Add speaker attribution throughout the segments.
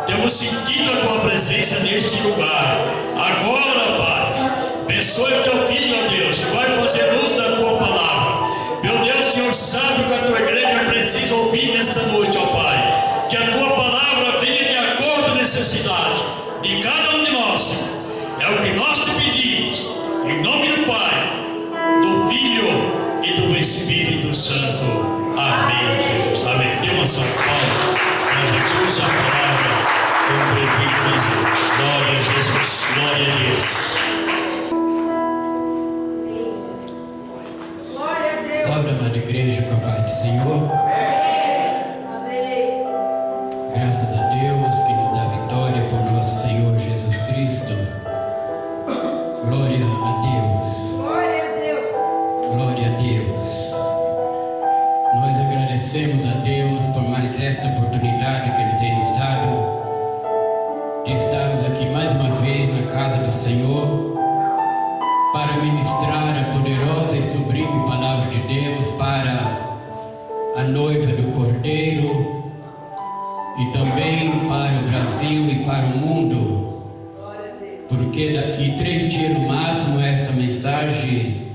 Speaker 1: Temos sentido a tua presença neste lugar. Agora, Pai, abençoe o teu filho, ó Deus, que vai fazer luz da tua palavra. Meu Deus, o Senhor sabe que a tua igreja precisa ouvir nesta noite, ó Pai. Que a tua palavra venha de acordo com a necessidade de cada um de nós, Senhor. É o que nós te pedimos, em nome do Pai, do Filho e do Espírito Santo. Amém, Jesus. Amém. Dê uma salva a Jesus, a palavra do prefeito. Glória a Jesus, glória a Deus.
Speaker 2: Salve, amada igreja, com a paz do Senhor. Graças a Deus que nos dá vitória por nosso Senhor Jesus Cristo. Glória a Deus.
Speaker 3: Glória a Deus.
Speaker 2: Glória a Deus. Nós agradecemos a Deus por mais esta oportunidade que Ele tem nos dado de estarmos aqui mais uma vez na casa do Senhor para ministrar a poderosa e sublime palavra de Deus para a noiva do Cordeiro e também para o Brasil e para o mundo, porque daqui 3 dias no máximo essa mensagem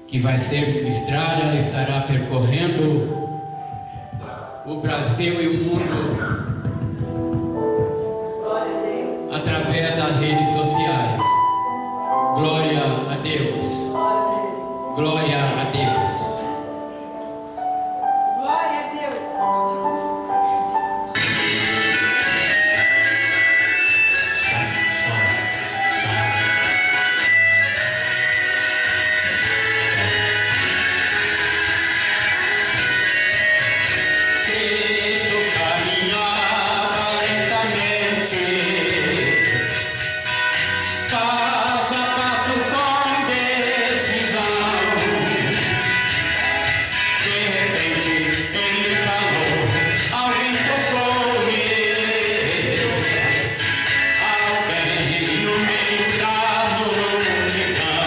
Speaker 2: que vai ser ministrada, ela estará percorrendo o Brasil e o mundo através das redes sociais. Glória a Deus. Glória a Deus.
Speaker 3: Glória a Deus.
Speaker 2: Cristo caminhava lentamente, passo a passo com decisão. De repente ele falou, alguém tocou-me, alguém no meio da multidão.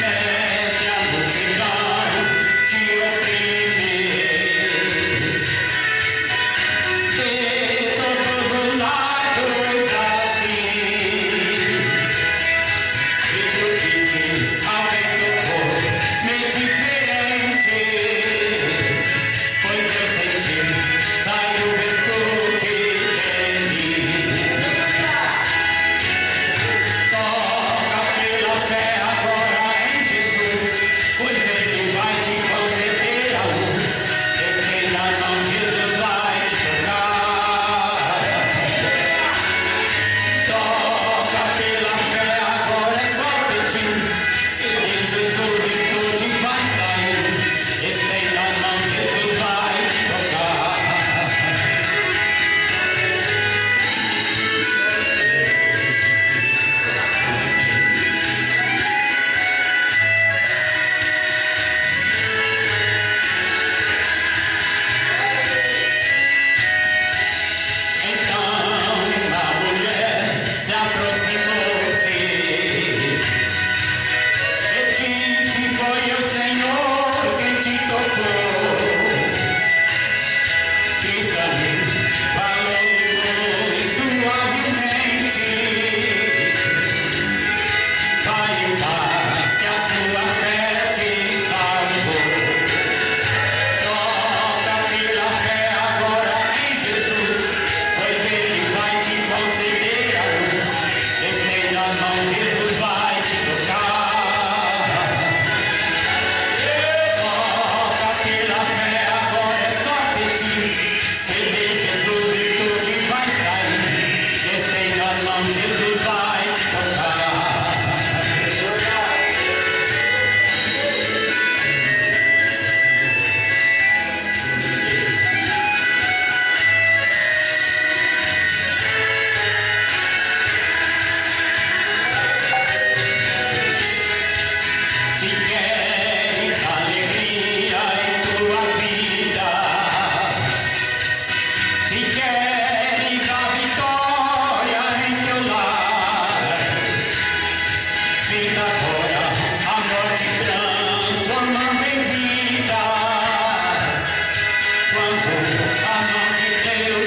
Speaker 2: Mestre, a multidão te oprime, de todos os lados assim. Cristo disse, alguém tocou-me diferente, pois eu senti, saiu virtude dele. Toca pela fé agora em Jesus, pois Ele vai te conceder a luz. Esteja na mão, Jesus vai te tocar. Toca pela fé agora, é só pedir, que de Jesus virtude vai sair. Esteja na mão, Jesus vai te tocar. Então a mulher se aproximou-se e disse, foi o Senhor quem te tocou. Cristo ali falou-lhe muito suavemente, vai em paz que a sua fé te salvou. Toca pela fé agora em Jesus, pois Ele vai te conceder a luz. Esteja na mão, Jesus vai te tocar. Toca pela fé agora, é só pedir, que de Jesus virtude vai sair. Esteja na mão, Jesus vai te tocar. Se queres alegria em tua vida, se queres a vitória em teu lar, sinta agora a morte transformando em vida. Quando a mão de Deus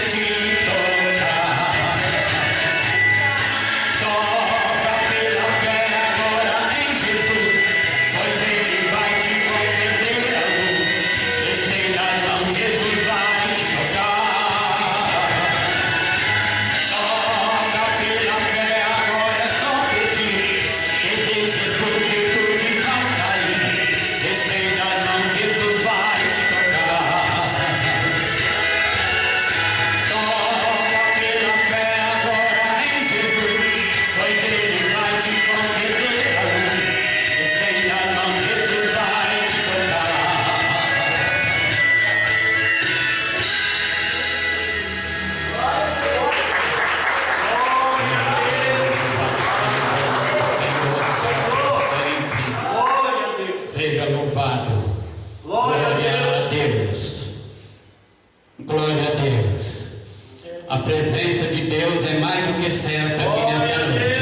Speaker 2: A presença de Deus é mais do que certa aqui nesta noite.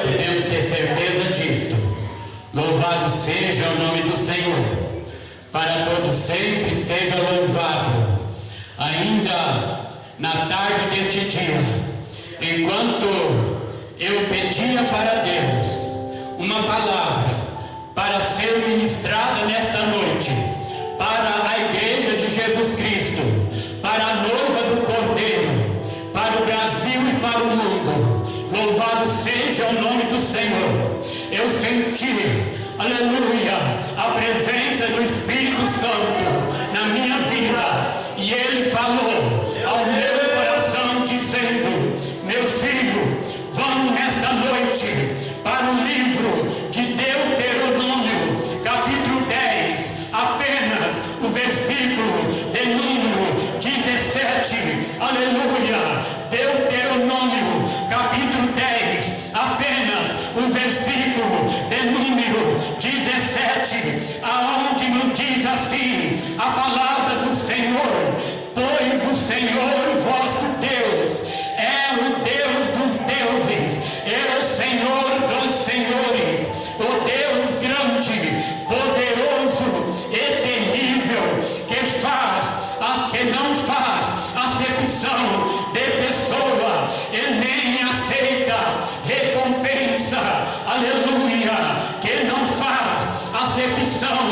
Speaker 2: Podemos ter certeza disto. Louvado seja o nome do Senhor. Para todos sempre seja louvado. Ainda na tarde deste dia, enquanto eu pedia para Deus uma palavra para ser ministrada nesta noite, para a igreja de Jesus Cristo, para a noiva do Cordeiro, para o Brasil e para o mundo, louvado seja o nome do Senhor. Eu senti, aleluia, a presença do Espírito Santo na minha vida, e Ele falou ao meu coração dizendo: meu filho, vamos nesta noite para o livro de Deuteronômio, capítulo 10, apenas o versículo de número 17, aleluia. Deuteronômio, capítulo 10, apenas o versículo de número 17, aonde nos diz assim a palavra do Senhor: pois o Senhor vosso Deus é o Deus dos deuses, é o Senhor dos senhores, o Deus grande, poderoso e terrível, que não faz acepção de pessoa e nem aceita recompensa, aleluia, que não faz acepção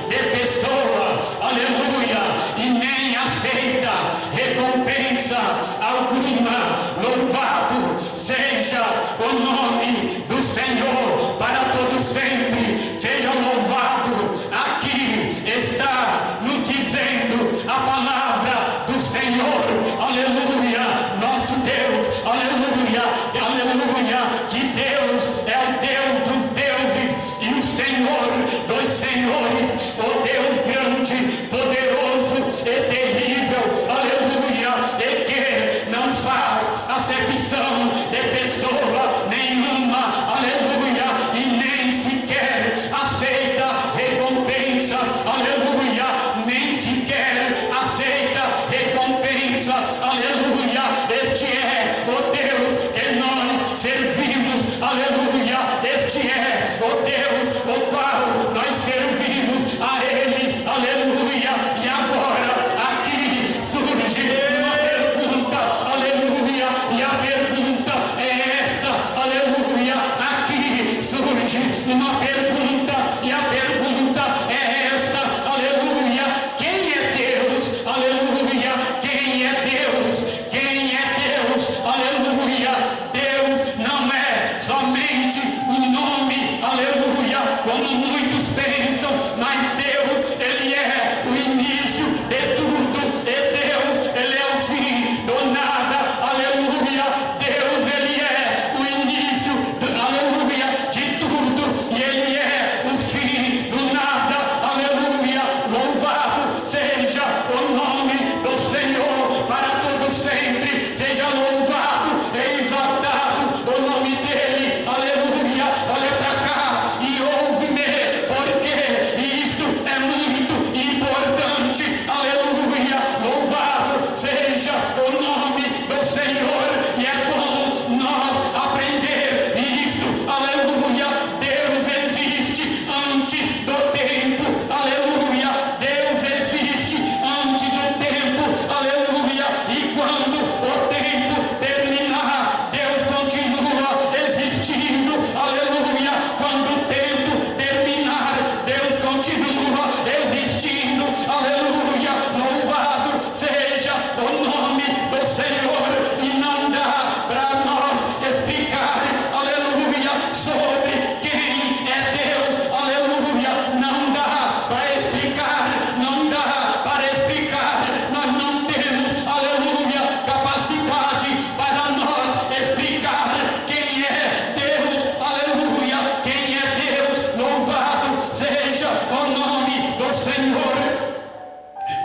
Speaker 2: de pessoa, aleluia, e nem aceita recompensa alguma. Louvado seja o nome do Senhor para todo sempre, seja louvado. Aqui está nos dizendo a palavra do Senhor, aleluia, nosso Deus, aleluia, aleluia, que Deus é o Deus dos deuses e o Senhor dos senhores, o Deus grande, poderoso e terrível, aleluia, e que não faz acepção de pessoa nenhuma, aleluia, e nem sequer aceita recompensa, aleluia, nem sequer aceita recompensa, aleluia. Este é o Deus que nós servimos, aleluia. Este é o Deus o qual nós servimos a Ele, aleluia. E agora aqui surge uma pergunta, aleluia, e a pergunta é esta, aleluia. Aqui surge uma pergunta, e a pergunta é esta, aleluia: quem é Deus? Aleluia, quem é Deus? Quem é Deus? Aleluia. Deus não é somente um nome, aleluia, como muitos pensam, mas Deus, Ele é o início de tudo, e Deus, Ele é o fim do nada, aleluia. Deus, Ele é o início, aleluia, de tudo, e Ele é o fim do nada, aleluia. Louvado seja o nome do Senhor para todo sempre, seja louvado e exaltado o nome dEle, aleluia. Olha para cá e ouve-me, porque isto é muito importante, aleluia. Louvado seja o nome do Senhor, e é bom nós aprender isto, aleluia. Deus existe antes do tempo, aleluia. Deus existe antes do tempo, aleluia. E quando o tempo terminar, Deus continua existindo, aleluia. Quando o tempo terminar, Deus continua existindo, aleluia. Louvado seja o nome do Senhor, e não dá para nós explicar, aleluia, sobre quem é Deus, aleluia. Não dá para explicar, não dá para explicar. Nós não temos, aleluia, capacidade para nós explicar quem é Deus, aleluia. Quem é Deus? Louvado seja o nome do Senhor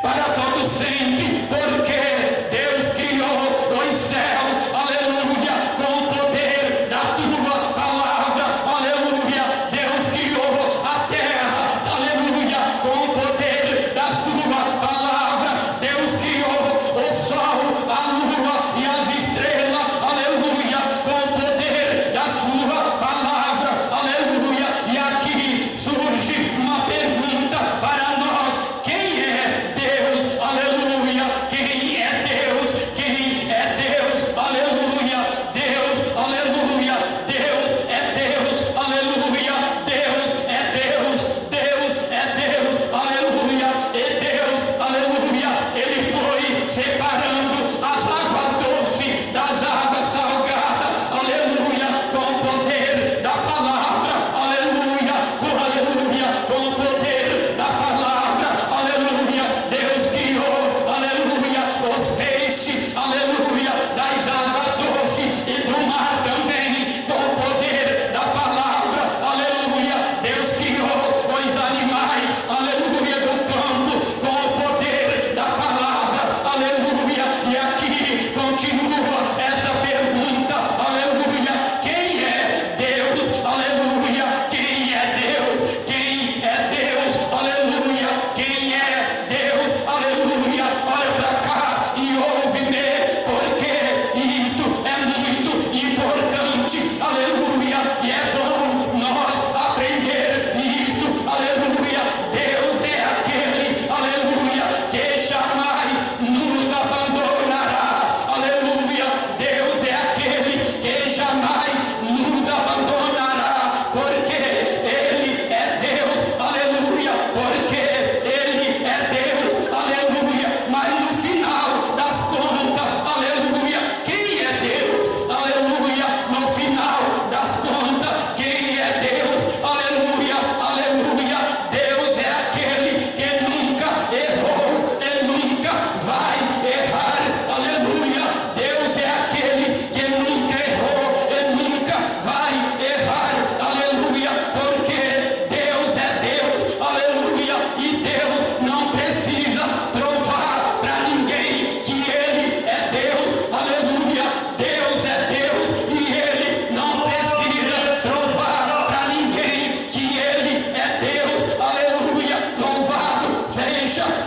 Speaker 2: para todo sempre, porque Deus criou os céus, aleluia, com o poder da tua palavra, aleluia. Deus criou a terra, aleluia, com o poder da sua palavra. Deus criou o sol, a lua,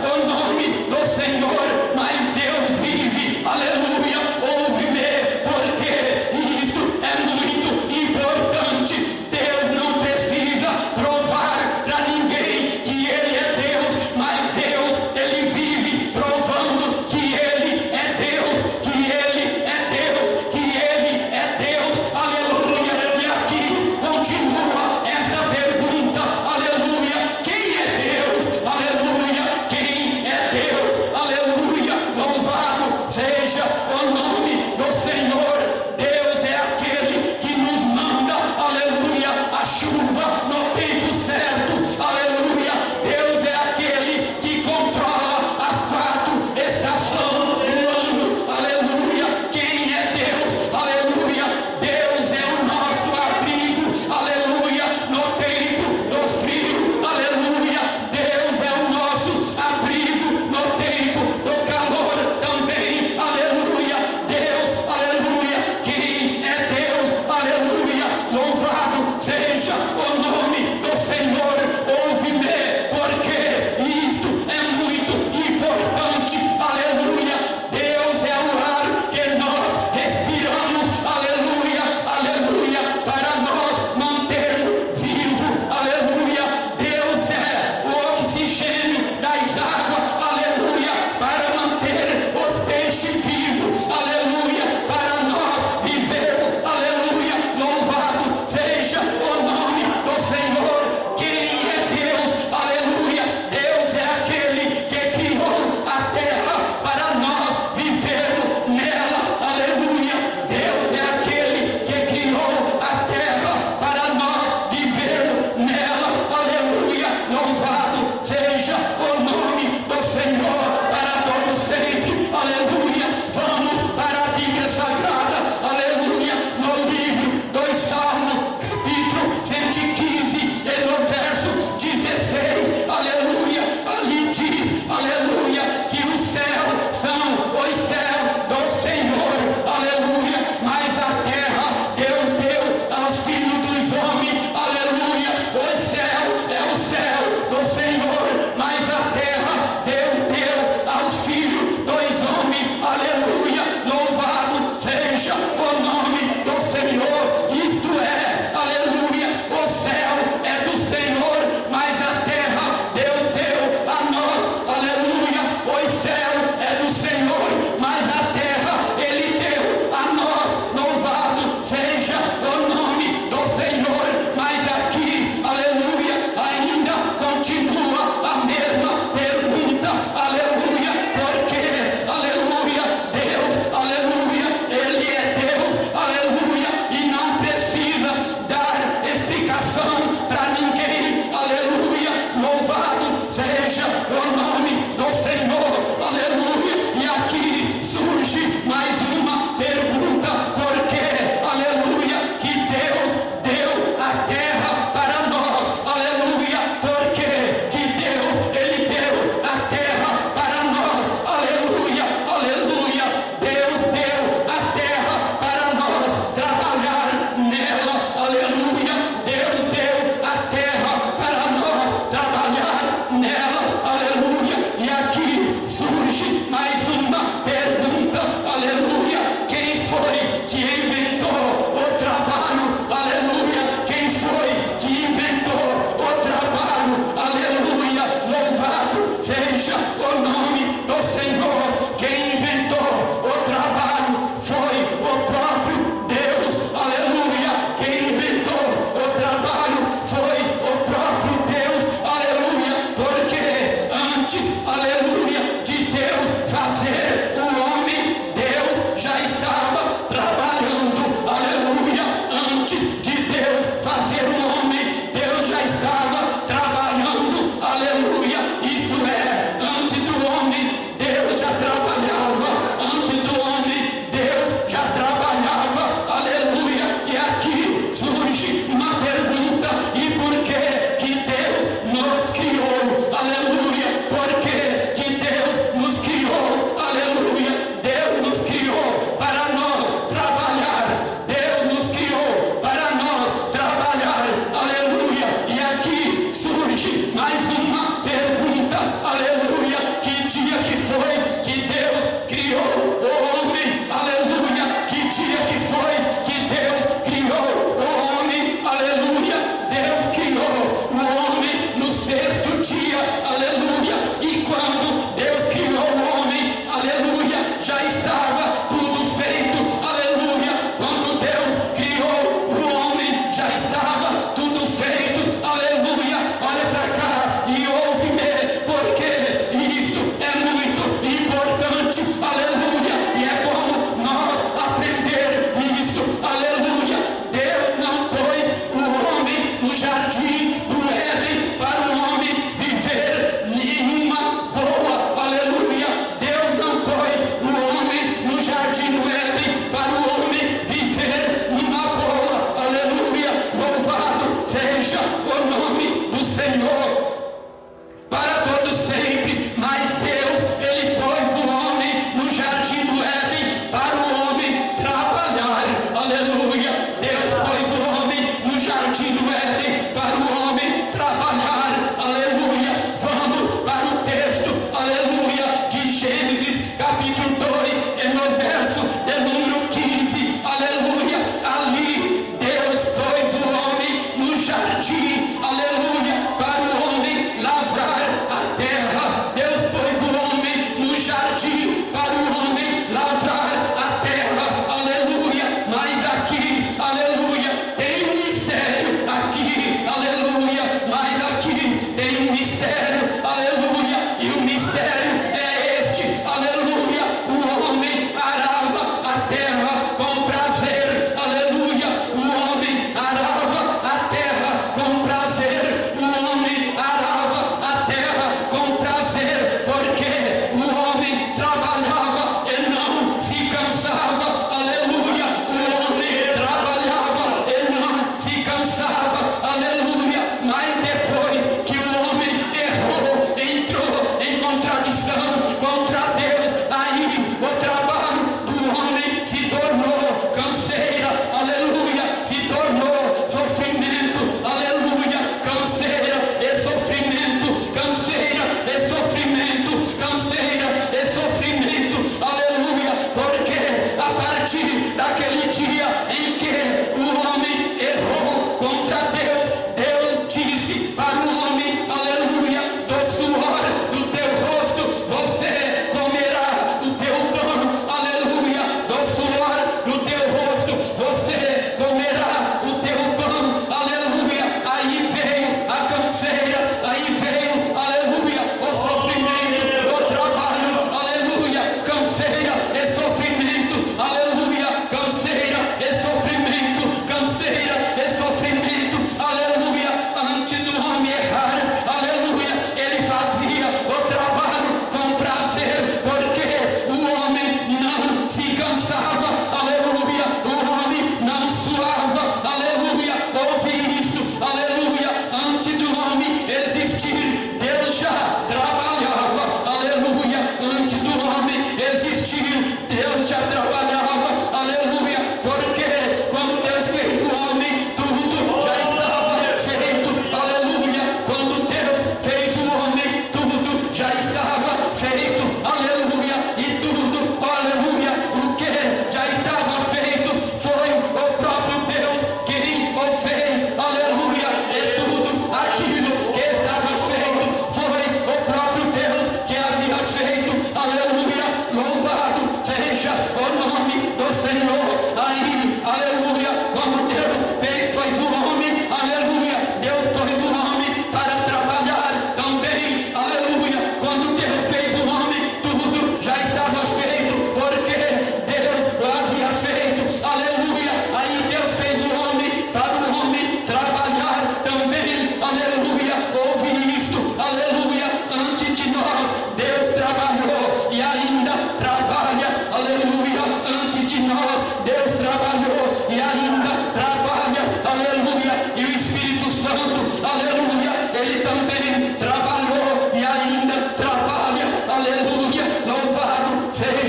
Speaker 2: o nome do Senhor, mas Deus vive, aleluia, ouve-me, porque isso é muito importante. Deus não precisa provar para ninguém que Ele é Deus, mas Deus, Ele vive provando que Ele é Deus, que Ele é Deus, que Ele é Deus, aleluia. E aqui continua esta pergunta, aleluia: quem é Deus? Aleluia, quem é Deus? Aleluia.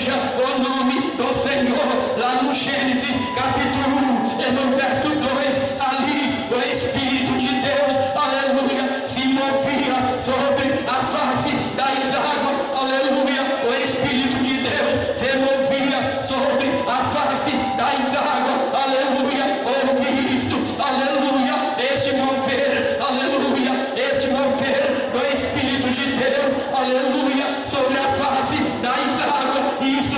Speaker 2: veja o nome do Senhor lá no Gênesis capítulo 1 e no verso 2, ali o Espírito de Deus, aleluia, se movia sobre a face das águas, aleluia, o Espírito de Deus se movia sobre a face das águas, aleluia, ouvi isto, aleluia, este mover, aleluia, este mover do Espírito de Deus, aleluia, sobre a face das águas, isso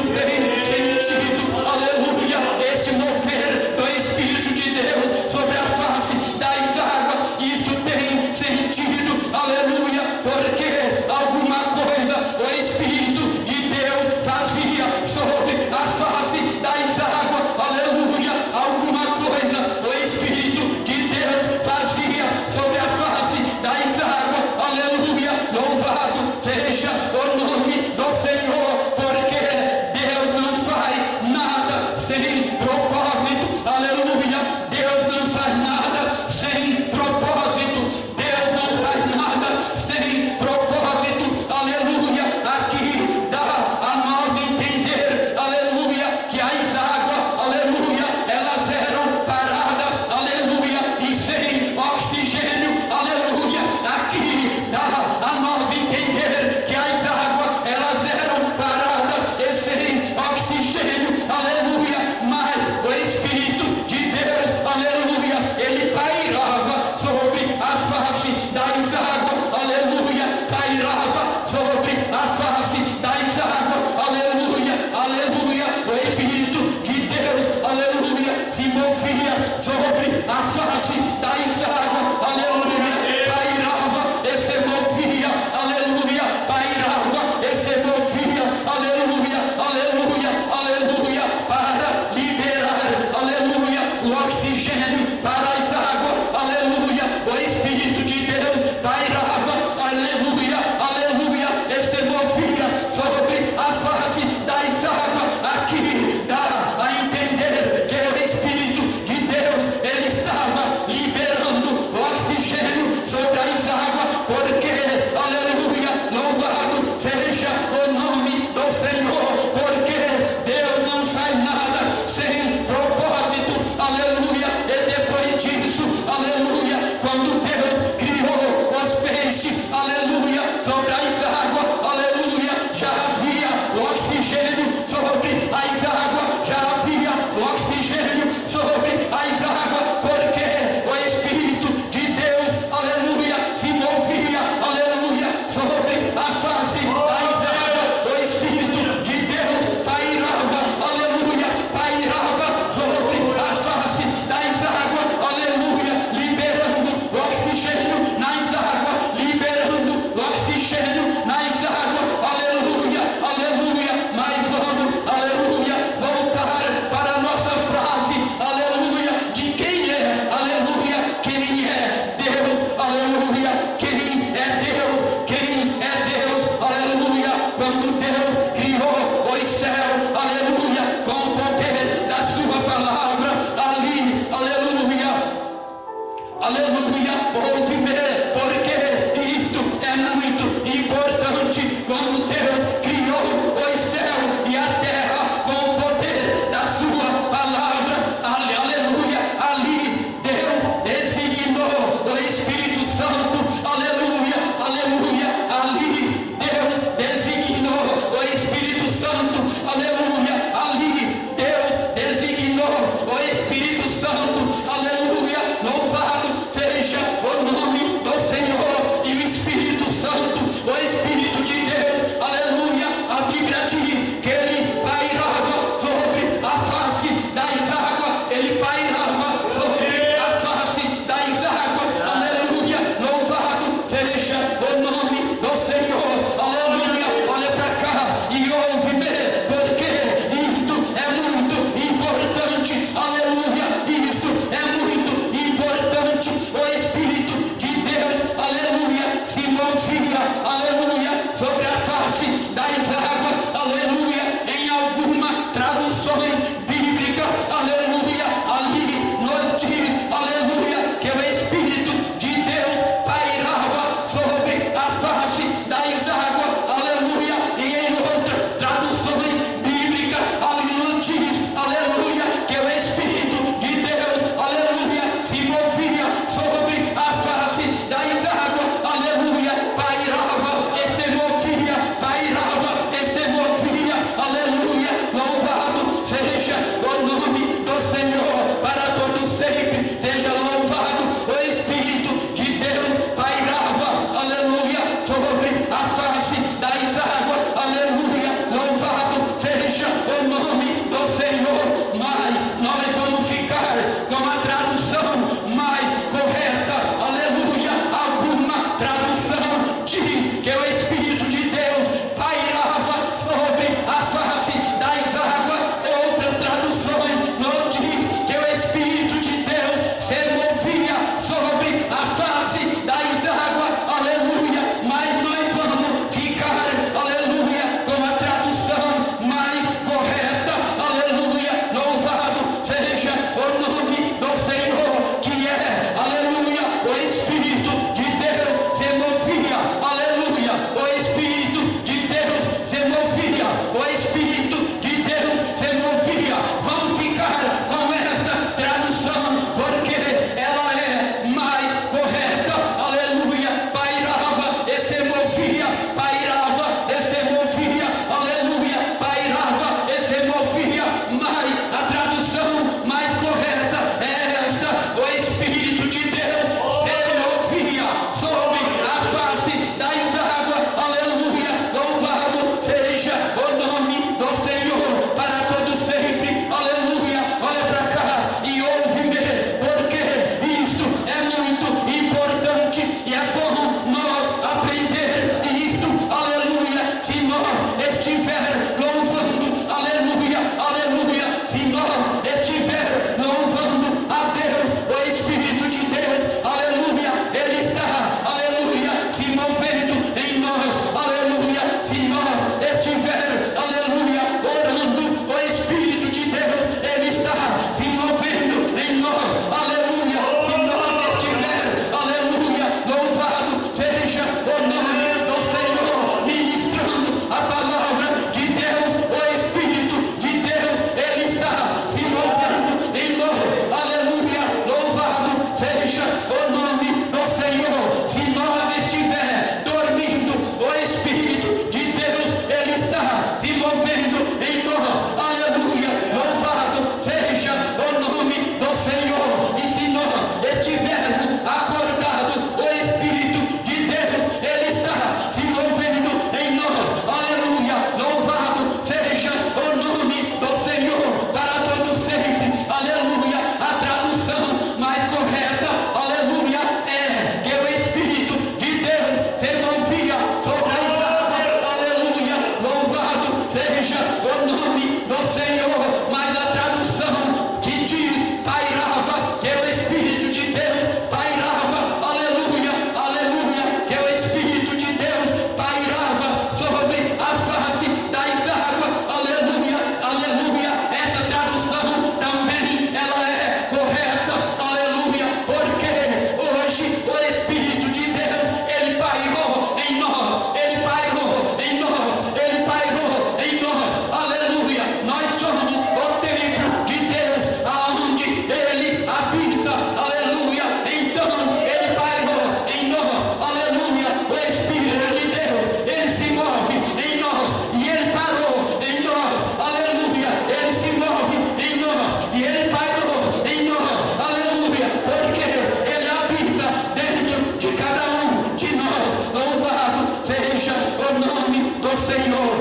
Speaker 2: estiver, aleluia, orando, o Espírito de Deus, Ele está se movendo em nós, aleluia. Se nós estiver, aleluia, louvado seja o nome do Senhor, ministrando a palavra de Deus, o Espírito de Deus, Ele está se movendo em nós, aleluia, louvado seja o nome do Senhor. Se nós estiver dormindo, o Espírito de Deus, Ele está se movendo em nós, aleluia, louvado seja o nome do Senhor. E se nós estivermos acordados, o Espírito de Deus, Ele está se movendo em nós, aleluia, louvado seja o nome do Senhor para todo sempre, aleluia. A tradução mais correta, aleluia, é que o Espírito de Deus se movia sobre as águas, aleluia, louvado seja o nome do Senhor. Mas a tradução que diz pairava, que o Espírito de Deus pairava, aleluia, aleluia, que o Espírito de Deus pairava sobre a face das águas, aleluia, aleluia. Essa tradução também ela é correta, aleluia, porque hoje o Espírito de Deus, Ele pairou em nós, Ele pairou em nós, Ele pairou em nós, aleluia. Nós somos o templo de Deus, aonde Ele habita, aleluia. Então Ele pairou em nós, aleluia. O Espírito de Deus, Ele se move em nós e Ele parou em nós, aleluia. Ele se move em nós e Ele parou em nós, aleluia, porque Ele habita dentro de cada um de nós. Louvado seja o nome do Senhor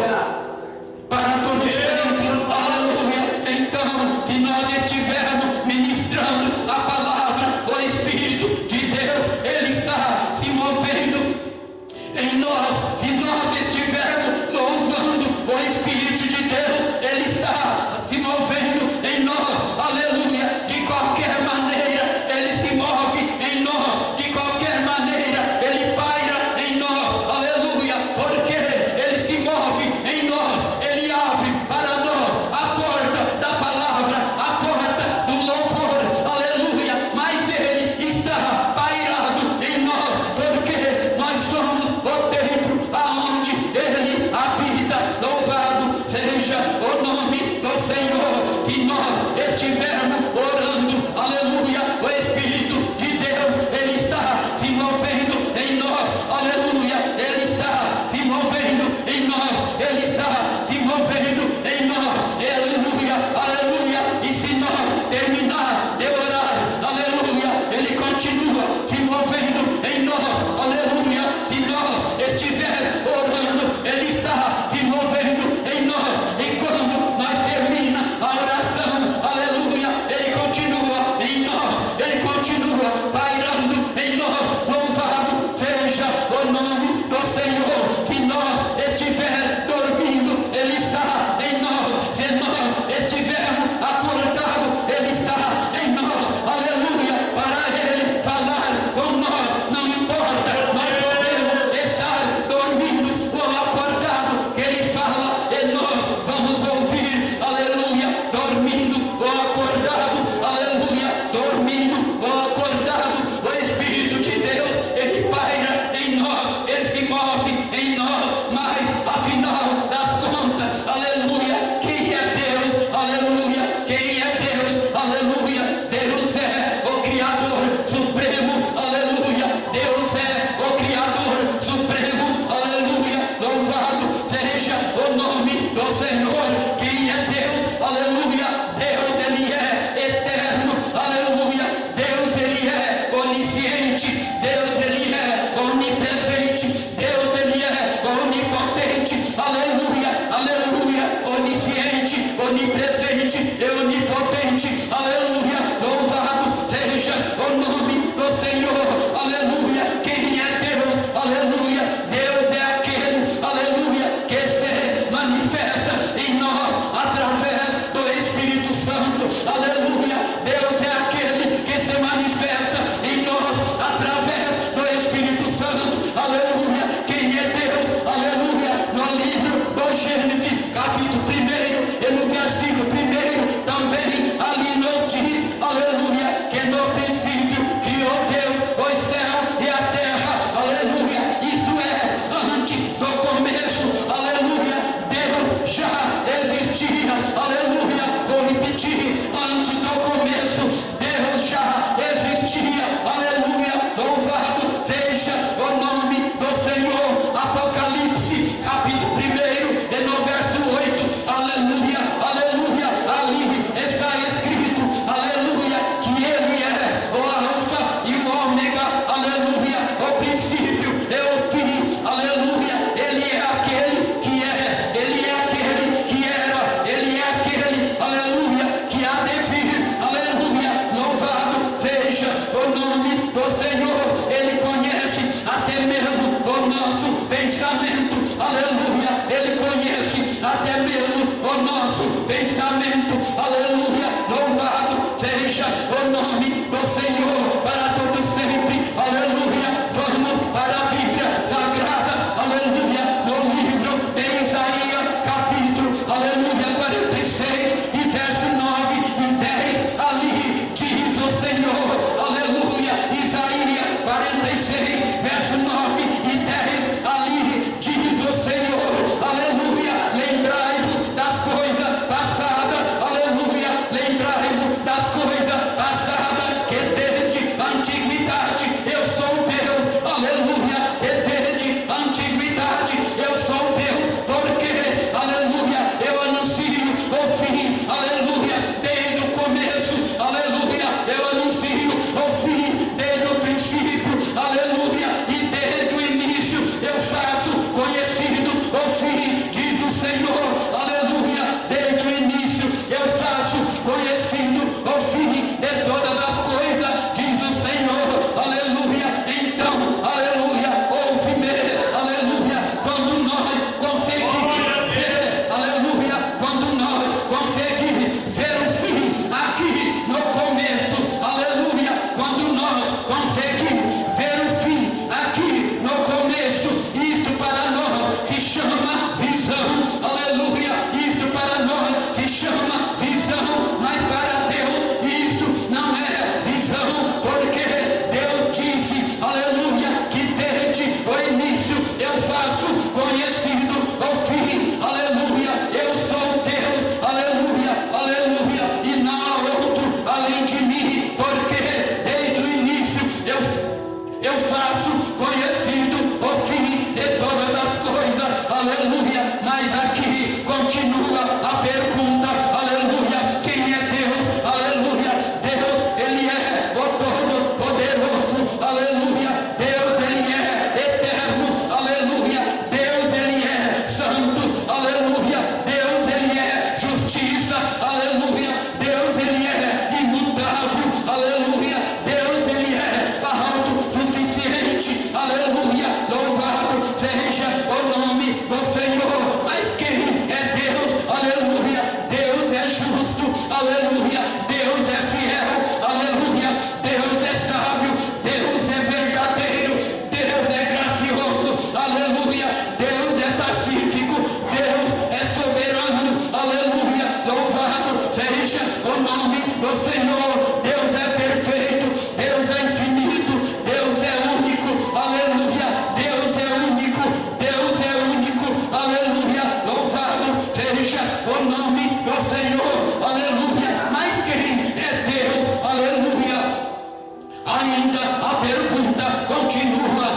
Speaker 2: para todos sempre, aleluia. Então, se nós estivermos ministrando a palavra, o Espírito de Deus, Ele está se movendo em nós. Se nós estivermos louvando, o Espírito de Deus, Ele está se movendo em nós, aleluia. De qualquer maneira Ele se move em nós, de qualquer maneira Ele paira em nós, aleluia, porque Ele se move em nós, Ele abre para nós a porta da palavra, a porta do louvor, aleluia. Mas Ele está pairado em nós, porque nós somos o templo aonde Ele habita. Louvado seja o nome do Senhor. Se nós estivermos orando, aleluia, o Espírito de Deus, Ele está se movendo em nós, aleluia. Ele está se movendo em nós, Ele está se movendo em nós, aleluia, aleluia. E se nós terminar de orar, aleluia, Ele continua se movendo em nós, aleluia. Se nós estiver orando, Ele está se movendo em nós. E quando nós termina a oração, aleluia, Ele continua em nós, Ele continua pairando em nós. Louvado seja o nome do Senhor. Se nós estiver dormindo, Ele está em nós. Se nós estivermos acordados, Ele está em nós, aleluia. Para Ele falar com nós, não importa, nós podemos estar dormindo ou acordado, que Ele fala e nós vamos ouvir, aleluia. Dormindo ou acordado, aleluia, dormindo ou acordado, o Espírito de Deus, Ele paira em nós, Ele se move em nós. Mas afinal das contas, aleluia, quem é Deus? Aleluia, quem é Deus? Aleluia, Deus é o Criador Supremo, aleluia. Deus é o Criador Supremo, aleluia. Louvado seja o nome do Senhor. Quem é Deus? Aleluia. Deus, Ele é eterno, aleluia. Deus, Ele é onisciente, Deus, Ele é onipresente, Deus, Ele é onipotente, aleluia, aleluia. Onisciente, onipresente e onipotente, aleluia. Louvado seja o nome do Senhor, aleluia. Quem é Deus? Aleluia. Deus é aquele, aleluia, que se manifesta até mesmo o nosso pensamento. Aleluia, louvado seja o nome do Senhor para todo sempre. Aleluia, vamos para a Bíblia Sagrada. Aleluia, no livro de Isaías, capítulo, aleluia, 46 e verso 9 e 10, ali diz o Senhor, aleluia, Isaías 46, verso 9 e 10, ali diz o Senhor, aleluia, lembrai-vos das coisas passadas, aleluia, lembrai-vos das coisas passadas, que desde a antiguidade eu sou Deus, aleluia, que desde a antiguidade eu sou Deus, porque, aleluia, eu anuncio o fim, aleluia, desde o começo, aleluia, eu anuncio o fim desde o princípio, aleluia, e desde o início eu faço conhecido o fim, diz o Senhor, aleluia, desde o início eu faço conhecido o fim de todas as coisas, diz o Senhor, aleluia, então, aleluia, ouve-me, aleluia, quando nós conseguimos ver, aleluia, quando nós conseguimos ver o fim aqui no começo, aleluia, quando nós conseguimos ver o fim aqui no começo, isto para nós se chama visão, aleluia, isto para nós se chama visão, mas para Deus isto não é visão, porque Deus disse, aleluia, que desde o início eu faço conhecido o fim, aleluia, eu sou Deus, aleluia, aleluia, e não há outro além de mim, porque desde o início eu faço conhecido o fim de todas as coisas, aleluia, mas aqui continua a pergunta, aleluia, quem é Deus, aleluia, Deus, Ele é o Todo-Poderoso, aleluia, Deus, Ele é eterno, aleluia, Deus, Ele é santo, aleluia, Deus, Ele é justiça, aleluia, Deus, Ele é imutável, aleluia, Deus, Ele é autossuficiente, aleluia, louvado seja o nome do Senhor, mas quem é Deus, aleluia, Deus é justo, aleluia, Deus é fiel, aleluia, Deus é sábio, Deus é verdadeiro, Deus é gracioso, aleluia, Deus é pacífico, Deus é soberano, aleluia, louvado seja o nome do Senhor, Deus é perfeito, Deus é infinito, Deus é único, aleluia, Deus é único, Deus é único, aleluia, louvado seja o nome do Senhor, aleluia, mas quem é Deus, aleluia, ainda a pergunta continua,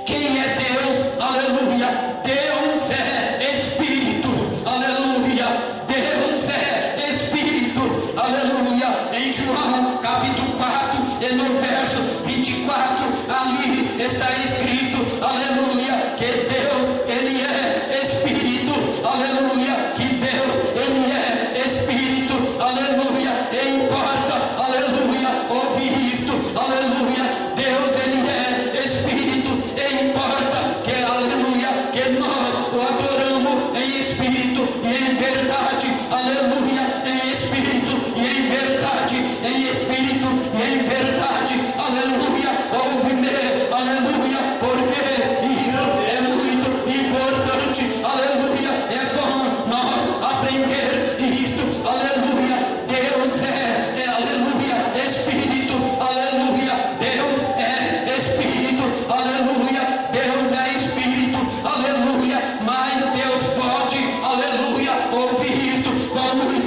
Speaker 2: quem é Deus, aleluia, Deus é Espírito, aleluia, Deus é Espírito, aleluia, em João capítulo 4 e no verso 24, ali está escrito, aleluia, que Deus, Ele é Espírito, aleluia, que Deus, Ele é Espírito, aleluia, e importa, aleluia, ouvir isto, aleluia, Deus, Ele é Espírito, e importa que, aleluia, que nós o adoramos em espírito e em verdade, aleluia, em espírito e em verdade, em espírito e em verdade, aleluia, ouve-me, aleluia, porque isso é muito importante, aleluia, é bom nós aprender isto, aleluia, Deus é aleluia, Espírito, aleluia, Deus é Espírito, aleluia, Deus é Espírito, aleluia, mas Deus pode, aleluia, ouvir isto com muito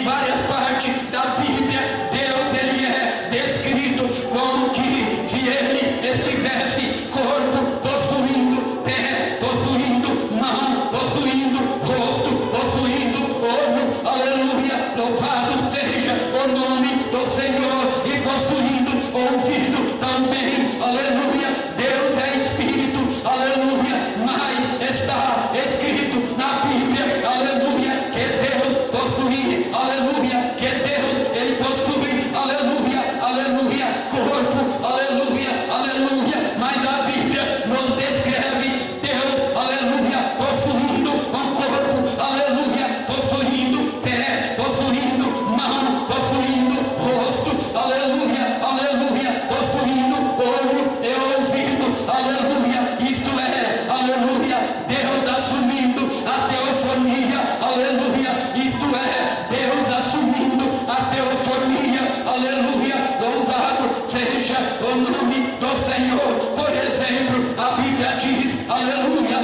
Speaker 2: várias partes da Bíblia, Deus ele é descrito como que se ele estivesse corpo possuindo pé, possuindo mão, possuindo rosto, possuindo olho, aleluia, louvado seja o nome do Senhor, e possuindo ouvido também, aleluia. Deus é Espírito, aleluia, mas está escrito na Bíblia, aleluia, que Deus possui, aleluia, que Deus ele possui, aleluia, aleluia, corpo, aleluia, aleluia, mas a Bíblia nos descreve Deus, aleluia, possuindo um corpo, aleluia, possuindo pé, possuindo mão, possuindo rosto, aleluia, aleluia, possuindo olho e ouvido, aleluia, isto é, aleluia, Deus assumindo a teofonia, aleluia, isto é, Deus assumindo a teofonia, aleluia, louvado seja o nome do Senhor. Por exemplo, a Bíblia diz, aleluia,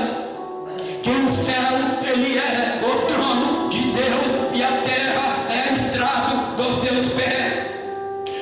Speaker 2: que o céu ele é o trono de Deus e a terra é o estrado dos seus pés.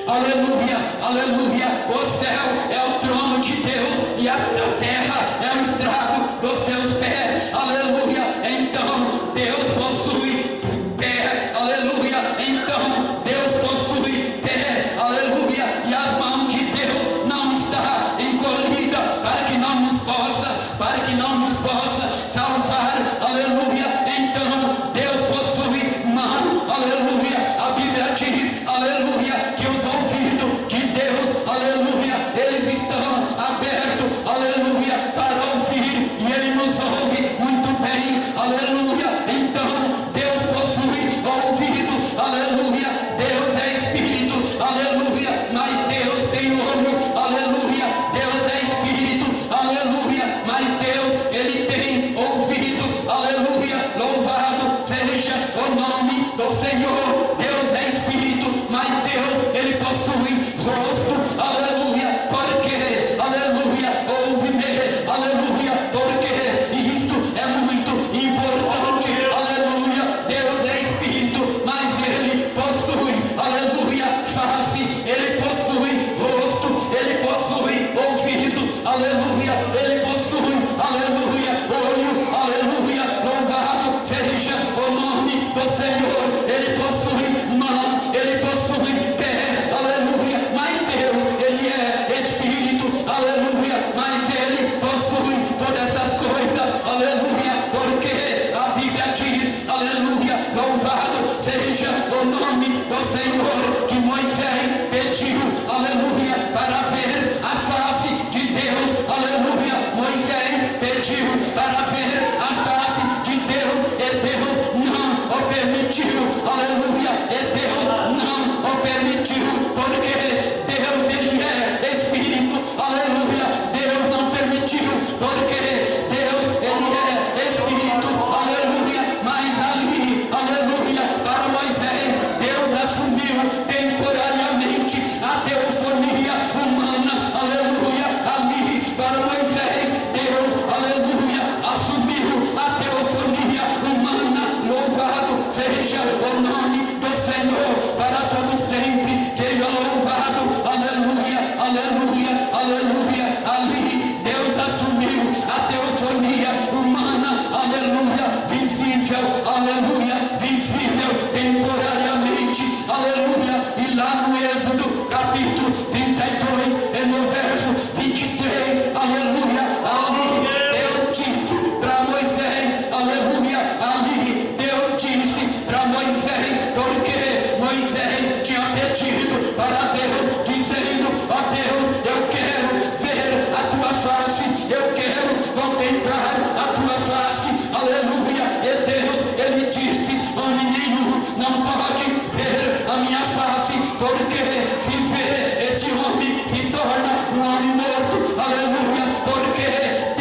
Speaker 2: Aleluia, aleluia, o céu é o trono de Deus e a terra é o estrado dos seus pés. Aleluia, então Deus possui pé, aleluia, então Deus possui pé, aleluia, e as mãos de Deus não está encolhida para que não nos possa salvar, aleluia, então Deus possui mão, aleluia, a Bíblia diz, aleluia, que os ouvidos de Deus, aleluia, eles estão abertos, aleluia, para ouvir, e Ele nos ouve muito bem, aleluia, então Deus possui ouvido, aleluia, Deus é Espírito, aleluia, mas Deus tem olho, aleluia, Deus é Espírito, aleluia, mas Deus, Ele tem ouvido, aleluia, louvado seja o nome do Senhor. Deus é Espírito, mas Deus, Ele possui rosto, aleluia, porque, aleluia, ouve-me, aleluia, porque isto é muito importante, aleluia, Deus é Espírito, mas Ele possui, aleluia, face, Ele possui rosto, Ele possui ouvido, aleluia, Ele possui, aleluia, olho, aleluia, louvado seja o nome do Senhor. Ele possui mão, Ele possui pé, aleluia, mas Deus, Ele é Espírito, aleluia, mas Ele possui todas essas coisas, aleluia, porque a Bíblia diz, aleluia, louvado seja o nome do Senhor, que Moisés pediu, aleluia, para ver a face de Deus, aleluia, Moisés pediu para ver a face de Deus, e Deus não o permitiu, aleluia, e Deus não o permitiu, porque Deus ele é Espírito, aleluia, Deus não permitiu, porque Deus ele é Espírito, aleluia, mas ali, aleluia, para Moisés, Deus assumiu temporariamente a teofonia humana, aleluia, ali para Moisés, Deus, aleluia, assumiu a teofonia humana, louvado seja o nome do Senhor, para todo sempre, seja louvado, aleluia, aleluia, aleluia, ali Deus assumiu a teofonia humana, aleluia, visível, aleluia, visível temporariamente, aleluia, e lá no Êxodo capítulo 32 e no verso 23, aleluia, ali Deus disse para Moisés, aleluia, ali Deus disse para Moisés, porque Moisés tinha pedido para Deus, dizendo, ó Deus, eu quero ver a tua face, eu quero contemplar a tua face, aleluia, e Deus, ele disse, homem nenhum não pode ver a minha face, porque se vê esse homem se torna um homem morto, aleluia, porque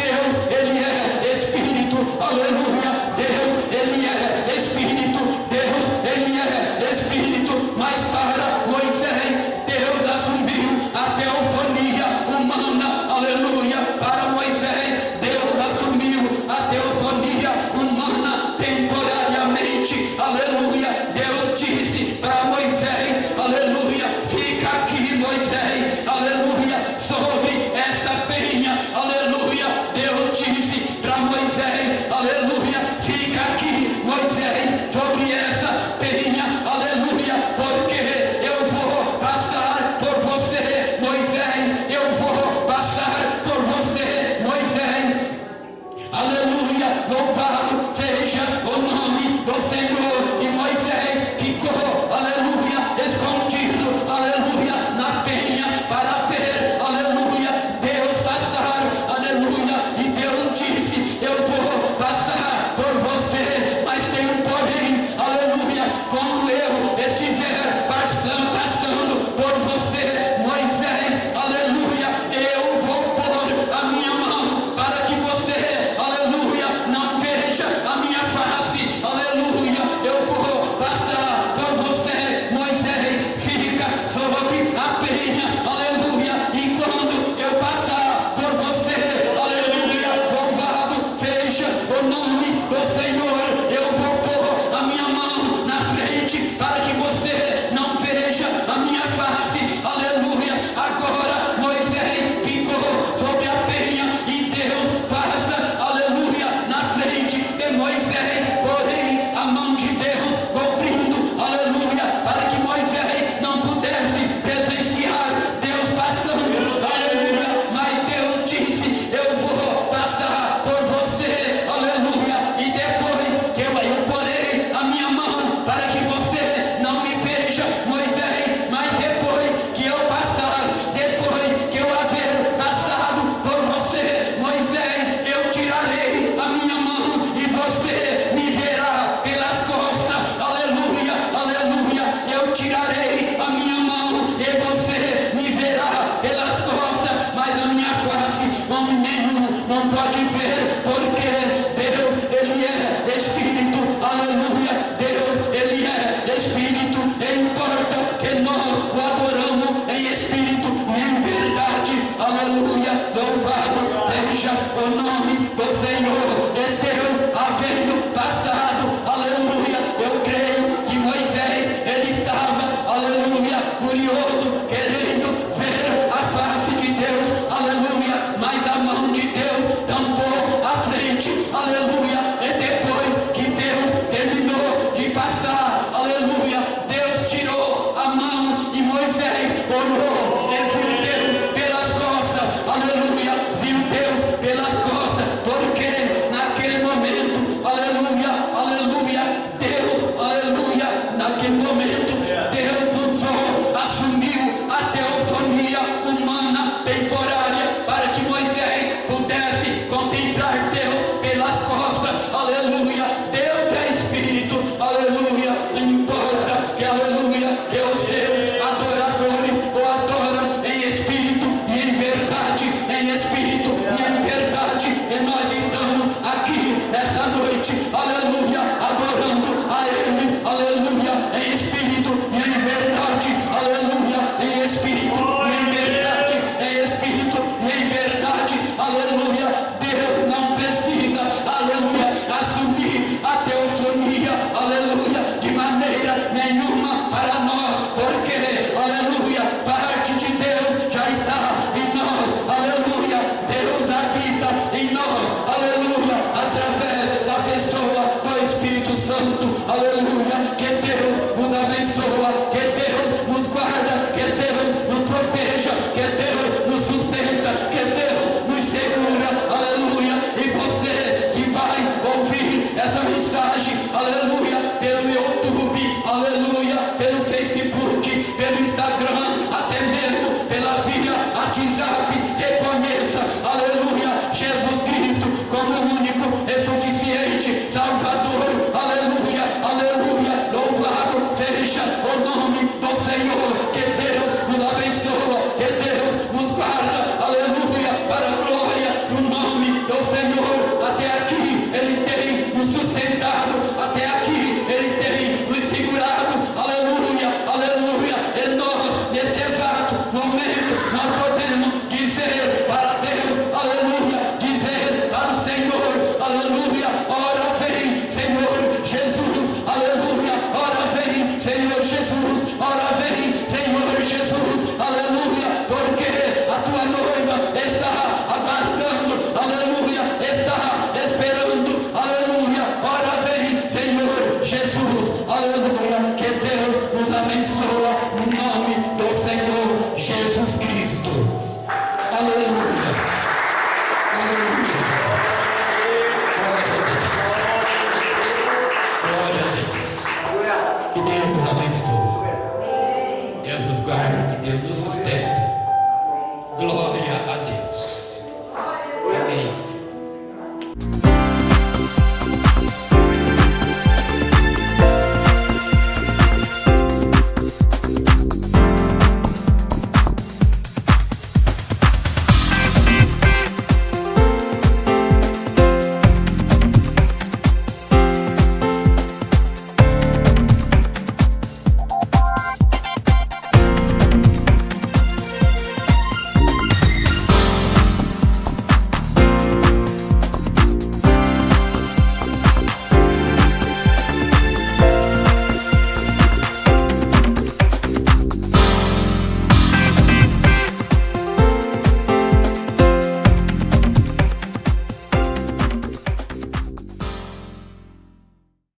Speaker 2: Deus, ele é Espírito, aleluia, Deus, ele é Espírito, Deus, ele é Espírito, mas para Moisés, Deus assumiu a teofonia humana, aleluia, para Moisés, Deus assumiu a teofonia humana temporariamente, aleluia, Deus disse, Moisés, aleluia, fica aqui, Moisés, sobre essa penha, aleluia, porque eu vou passar por você, Moisés, eu vou passar por você, Moisés, aleluia, louvado seja o nome do Senhor. E Moisés ficou, aleluia, escondido, aleluia, na penha, para ver, aleluia, Deus passar, aleluia, e Deus disse, eu vou passar por você, mas tem um porém, aleluia, quando eu estiver passando por você, Moisés, aleluia, eu vou pôr a minha mão para que você, aleluia, não veja a minha face, aleluia, eu vou passar por você, Moisés, fica sobre a penha, aleluia, e quando eu passar por você, aleluia, louvado seja o nome do Senhor, eu vou pôr a minha mão na frente para que você não veja a minha face, aleluia, agora Moisés ficou sobre a penha e Deus passa, aleluia, na frente de Moisés, porém a mão de Deus cobrindo, aleluia, para que Moisés não pudesse presenciar Deus passando, aleluia, mas Deus disse, eu vou passar por você, aleluia, e depois que eu porei a minha mão para que você não me veja, Moisés, mas depois que eu passar, depois que eu haver passado por você, Moisés, eu tirarei a minha mão e você me verá pelas costas, aleluia, aleluia, eu tirarei a minha mão e você me verá pelas costas, mas a minha face homem nenhum não pode ver, porque Deus, Ele é Espírito, aleluia, Deus, Ele é Espírito, e importa que nós o adoramos em Espírito e em verdade, aleluia, louvado seja o nome do Senhor, e Deus havendo passado, aleluia, eu creio que Moisés, ele estava, aleluia, curioso, querendo ver a face de Deus, aleluia, mas a mão de Deus tampou a frente, aleluia, e depois que Deus terminou de passar, aleluia, Deus tirou a mão e Moisés olhou e viu Deus pelas costas, aleluia, viu Deus pelas costas, porque naquele momento, aleluia, aleluia, Deus, aleluia, naquele momento, Deus usou, assumiu a teofonia humana temporária para que Moisés pudesse contemplar Deus pelas costas, aleluia, Deus é Espírito, aleluia, não importa que, aleluia, que os seus adoradores o adoram em Espírito e em verdade, em Espírito e em verdade, e nós estamos aqui esta noite, aleluia, adorando a Ele, aleluia, em Espírito e em verdade, aleluia, em Espírito e em verdade, em Espírito e em verdade, aleluia, Deus não precisa, aleluia, assumir a teofonia, aleluia, de maneira nenhuma para nós, porque, aleluia, parte de Deus já está em nós, aleluia, Deus habita em nós, aleluia, através da pessoa do Espírito Santo, aleluia, que Deus